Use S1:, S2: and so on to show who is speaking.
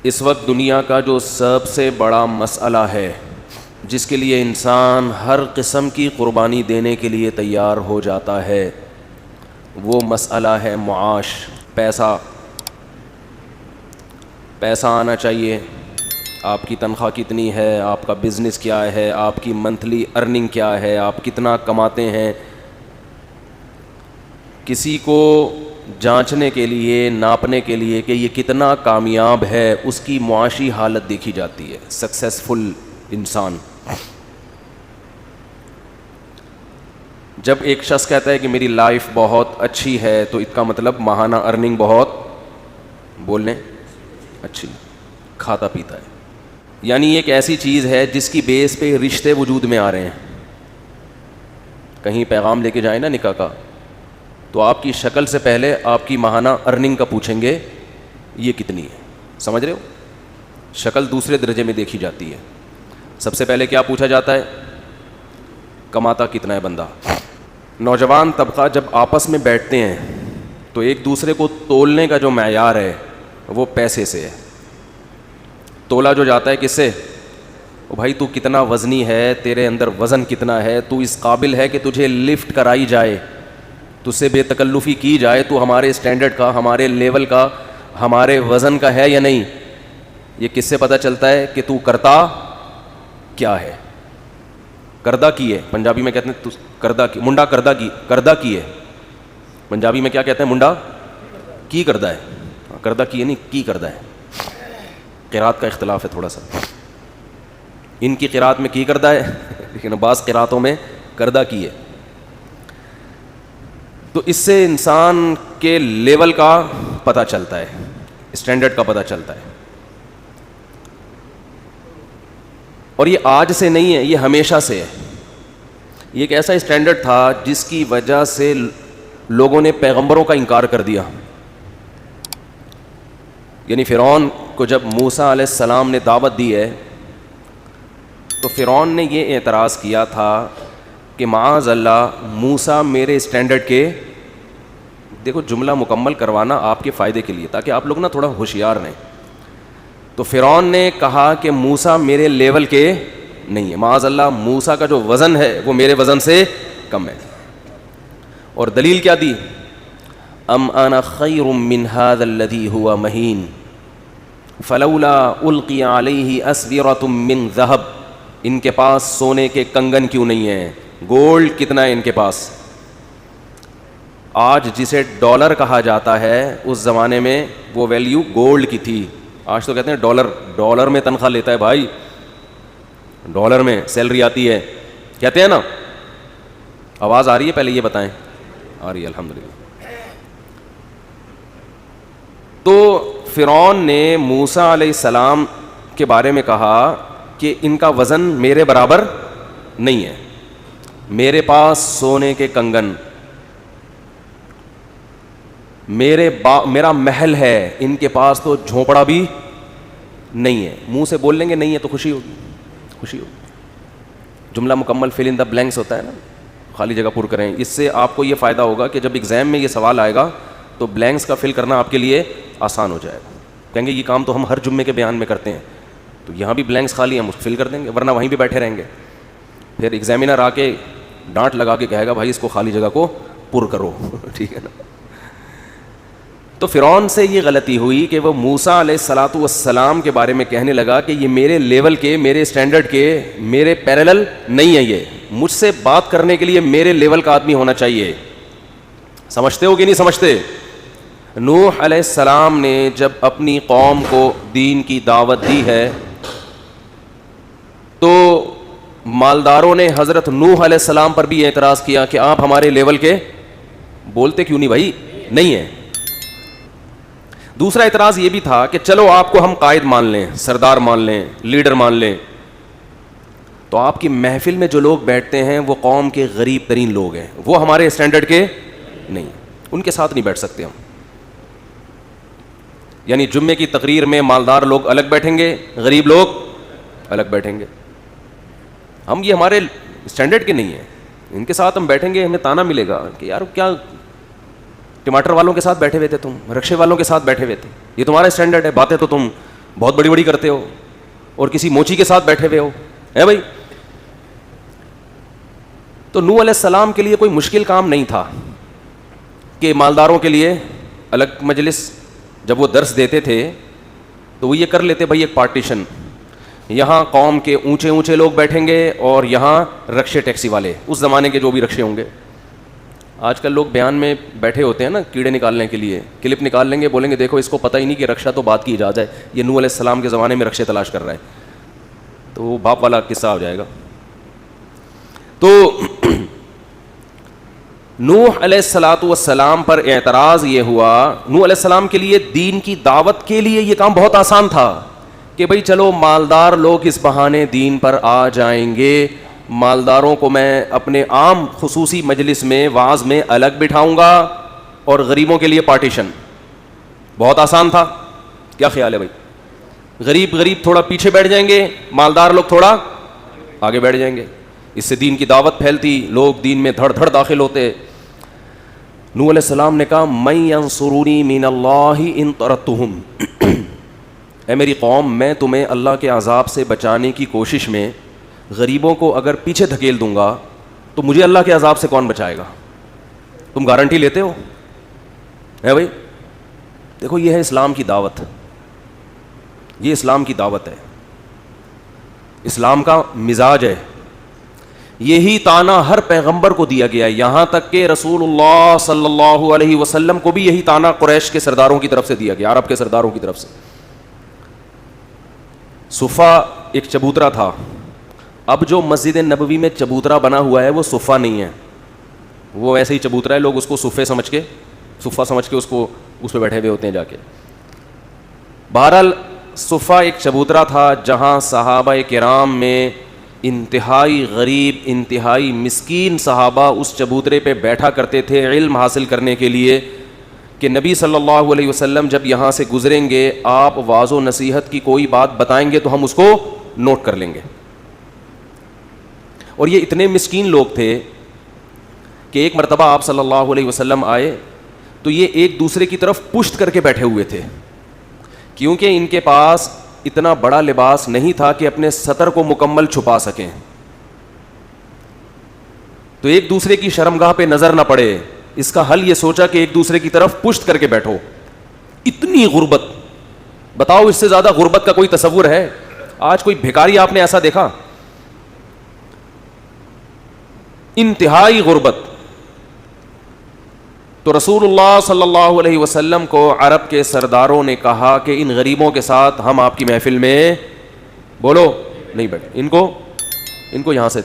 S1: اس وقت دنیا کا جو سب سے بڑا مسئلہ ہے جس کے لیے انسان ہر قسم کی قربانی دینے کے لیے تیار ہو جاتا ہے، وہ مسئلہ ہے معاش، پیسہ آنا چاہیے۔ آپ کی تنخواہ کتنی ہے، آپ کا بزنس کیا ہے، آپ کی منتھلی ارننگ کیا ہے، آپ کتنا کماتے ہیں۔ کسی کو جانچنے کے لیے، ناپنے کے لیے کہ یہ کتنا کامیاب ہے، اس کی معاشی حالت دیکھی جاتی ہے۔ سکسیسفل انسان، جب ایک شخص کہتا ہے کہ میری لائف بہت اچھی ہے تو اس کا مطلب ماہانہ ارننگ بہت، بولنے اچھی، کھاتا پیتا ہے، یعنی ایک ایسی چیز ہے جس کی بیس پہ رشتے وجود میں آ رہے ہیں۔ کہیں پیغام لے کے جائیں نا نکاح کا، تو آپ کی شکل سے پہلے آپ کی ماہانہ ارننگ کا پوچھیں گے یہ کتنی ہے، سمجھ رہے ہو؟ شکل دوسرے درجے میں دیکھی جاتی ہے، سب سے پہلے کیا پوچھا جاتا ہے؟ کماتا کتنا ہے بندہ۔ نوجوان طبقہ جب آپس میں بیٹھتے ہیں تو ایک دوسرے کو تولنے کا جو معیار ہے وہ پیسے سے ہے۔ تولا جو جاتا ہے کس سے؟ او بھائی تو کتنا وزنی ہے، تیرے اندر وزن کتنا ہے، تو اس قابل ہے کہ تجھے لفٹ کرائی جائے، تجھ سے بے تکلفی کی جائے، تو ہمارے اسٹینڈرڈ کا، ہمارے لیول کا، ہمارے وزن کا ہے یا نہیں۔ یہ کس سے پتہ چلتا ہے کہ تو کرتا کیا ہے؟ کردہ کی ہے، پنجابی میں کہتے ہیں تو کردہ کی، منڈا کردہ کی ہے، پنجابی میں کیا کہتے ہیں؟ منڈا کی کردہ ہے، کردہ کی ہے نہیں، کی کردہ ہے۔ قرات کا اختلاف ہے تھوڑا سا، ان کی قرات میں کی کردہ ہے لیکن بعض قراتوں میں کردہ کی ہے۔ تو اس سے انسان کے لیول کا پتہ چلتا ہے، اسٹینڈرڈ کا پتہ چلتا ہے۔ اور یہ آج سے نہیں ہے، یہ ہمیشہ سے ہے۔ یہ ایک ایسا اسٹینڈرڈ تھا جس کی وجہ سے لوگوں نے پیغمبروں کا انکار کر دیا۔ یعنی فرعون کو جب موسیٰ علیہ السلام نے دعوت دی ہے تو فرعون نے یہ اعتراض کیا تھا کہ معاذ اللہ موسیٰ میرے اسٹینڈرڈ کے، دیکھو جملہ مکمل کروانا آپ کے فائدے کے لیے تاکہ آپ لوگ نا تھوڑا ہوشیار رہیں۔ تو فرعون نے کہا کہ موسیٰ میرے لیول کے نہیں ہے، معاذ اللہ موسیٰ کا جو وزن ہے وہ میرے وزن سے کم ہے۔ اور دلیل کیا دی؟ ام انا خیر من هذا الذي هو مہین فلولا القی علیہ اسورۃ من ذہب، ان کے پاس سونے کے کنگن کیوں نہیں ہیں؟ گولڈ کتنا ہے ان کے پاس؟ آج جسے ڈالر کہا جاتا ہے اس زمانے میں وہ ویلیو گولڈ کی تھی۔ آج تو کہتے ہیں ڈالر میں تنخواہ لیتا ہے بھائی، ڈالر میں سیلری آتی ہے، کہتے ہیں نا۔ آواز آ رہی ہے؟ پہلے یہ بتائیں، آ رہی ہے الحمدللہ۔ تو فرعون نے موسیٰ علیہ السلام کے بارے میں کہا کہ ان کا وزن میرے برابر نہیں ہے، میرے پاس سونے کے کنگن، میرا محل ہے، ان کے پاس تو جھونپڑا بھی نہیں ہے۔ منہ سے بول لیں گے نہیں ہے تو خوشی ہوگی، خوشی ہوگی۔ جملہ مکمل فل ان دا بلینکس ہوتا ہے نا، خالی جگہ پر کریں۔ اس سے آپ کو یہ فائدہ ہوگا کہ جب ایگزام میں یہ سوال آئے گا تو بلینکس کا فل کرنا آپ کے لیے آسان ہو جائے گا۔ کہیں گے یہ کام تو ہم ہر جمعے کے بیان میں کرتے ہیں، تو یہاں بھی بلینکس خالی ہم فل کر دیں گے، ورنہ وہیں پہ بیٹھے رہیں گے۔ پھر ایگزامینر آ کے ڈانٹ لگا کے کہے گا بھائی اس کو خالی جگہ کو پر کرو ٹھیک ہے نا۔ تو فرعون سے یہ غلطی ہوئی کہ وہ موسیٰ علیہ الصلاۃ والسلام کے بارے میں کہنے لگا کہ یہ میرے لیول کے، میرے اسٹینڈرڈ کے، میرے پیرالل نہیں ہے، یہ مجھ سے بات کرنے کے لیے میرے لیول کا آدمی ہونا چاہیے۔ سمجھتے ہو کہ نہیں سمجھتے؟ نوح علیہ السلام نے جب اپنی قوم کو دین کی دعوت دی ہے تو مالداروں نے حضرت نوح علیہ السلام پر بھی اعتراض کیا کہ آپ ہمارے لیول کے، بولتے کیوں نہیں بھائی؟ نہیں ہے۔ دوسرا اعتراض یہ بھی تھا کہ چلو آپ کو ہم قائد مان لیں، سردار مان لیں، لیڈر مان لیں، تو آپ کی محفل میں جو لوگ بیٹھتے ہیں وہ قوم کے غریب ترین لوگ ہیں، وہ ہمارے اسٹینڈرڈ کے نہیں، ان کے ساتھ نہیں بیٹھ سکتے ہم۔ یعنی جمعے کی تقریر میں مالدار لوگ الگ بیٹھیں گے، غریب لوگ الگ بیٹھیں گے، ہم یہ ہمارے اسٹینڈرڈ کے نہیں ہیں، ان کے ساتھ ہم بیٹھیں گے ہمیں تانا ملے گا کہ یار کیا ٹماٹر والوں کے ساتھ بیٹھے ہوئے تھے، تم رکشے والوں کے ساتھ بیٹھے ہوئے تھے، یہ تمہارا اسٹینڈرڈ ہے، باتیں تو تم بہت بڑی بڑی کرتے ہو اور کسی موچی کے ساتھ بیٹھے ہوئے ہو ہے بھائی. تو نوح علیہ السلام کے لیے کوئی مشکل کام نہیں تھا کہ مالداروں کے لیے الگ مجلس. جب وہ درس دیتے تھے تو وہ یہ کر لیتے بھائی ایک پارٹیشن, یہاں قوم کے اونچے اونچے لوگ بیٹھیں گے اور یہاں رکشے ٹیکسی والے, اس زمانے کے جو بھی رکشے ہوں گے. آج کل لوگ بیان میں بیٹھے ہوتے ہیں نا کیڑے نکالنے کے لیے, کلپ نکال لیں گے, بولیں گے دیکھو اس کو پتہ ہی نہیں کہ رکشہ تو بات کی ایجاد ہے, یہ نوح علیہ السلام کے زمانے میں رکشے تلاش کر رہا ہے. تو وہ باپ والا قصہ ہو جائے گا. تو نوح علیہ السلام پر اعتراض یہ ہوا, نوح علیہ السلام کے لیے دین کی دعوت کے لیے یہ کام بہت آسان تھا کہ بھئی چلو مالدار لوگ اس بہانے دین پر آ جائیں گے, مالداروں کو میں اپنے عام خصوصی مجلس میں وعظ میں الگ بٹھاؤں گا اور غریبوں کے لیے پارٹیشن. بہت آسان تھا. کیا خیال ہے بھائی؟ غریب تھوڑا پیچھے بیٹھ جائیں گے, مالدار لوگ تھوڑا آگے بیٹھ جائیں گے. اس سے دین کی دعوت پھیلتی, لوگ دین میں دھڑ دھڑ داخل ہوتے. نوح علیہ السلام نے کہا من ینصرونی من اللہ ان طردتہم, اے میری قوم میں تمہیں اللہ کے عذاب سے بچانے کی کوشش میں غریبوں کو اگر پیچھے دھکیل دوں گا تو مجھے اللہ کے عذاب سے کون بچائے گا؟ تم گارنٹی لیتے ہو ہے بھائی؟ دیکھو یہ ہے اسلام کی دعوت, یہ اسلام کی دعوت ہے, اسلام کا مزاج ہے. یہی تانا ہر پیغمبر کو دیا گیا ہے, یہاں تک کہ رسول اللہ صلی اللہ علیہ وسلم کو بھی یہی تانا قریش کے سرداروں کی طرف سے دیا گیا, عرب کے سرداروں کی طرف سے. صفا ایک چبوترا تھا. اب جو مسجد نبوی میں چبوترا بنا ہوا ہے وہ صفا نہیں ہے, وہ ایسے ہی چبوترا ہے, لوگ اس کو صفا سمجھ کے اس پہ بیٹھے ہوئے ہوتے ہیں جا کے. بہرحال صفا ایک چبوترا تھا جہاں صحابہ کرام میں انتہائی غریب, انتہائی مسکین صحابہ اس چبوترے پہ بیٹھا کرتے تھے علم حاصل کرنے کے لیے کہ نبی صلی اللہ علیہ وسلم جب یہاں سے گزریں گے, آپ واعظ و نصیحت کی کوئی بات بتائیں گے تو ہم اس کو نوٹ کر لیں گے. اور یہ اتنے مسکین لوگ تھے کہ ایک مرتبہ آپ صلی اللہ علیہ وسلم آئے تو یہ ایک دوسرے کی طرف پشت کر کے بیٹھے ہوئے تھے, کیونکہ ان کے پاس اتنا بڑا لباس نہیں تھا کہ اپنے سطر کو مکمل چھپا سکیں, تو ایک دوسرے کی شرمگاہ پہ نظر نہ پڑے, اس کا حل یہ سوچا کہ ایک دوسرے کی طرف پشت کر کے بیٹھو. اتنی غربت, بتاؤ اس سے زیادہ غربت کا کوئی تصور ہے؟ آج کوئی بھکاری آپ نے ایسا دیکھا؟ انتہائی غربت. تو رسول اللہ صلی اللہ علیہ وسلم کو عرب کے سرداروں نے کہا کہ ان غریبوں کے ساتھ ہم آپ کی محفل میں بولو نہیں بیٹھے, ان کو یہاں سے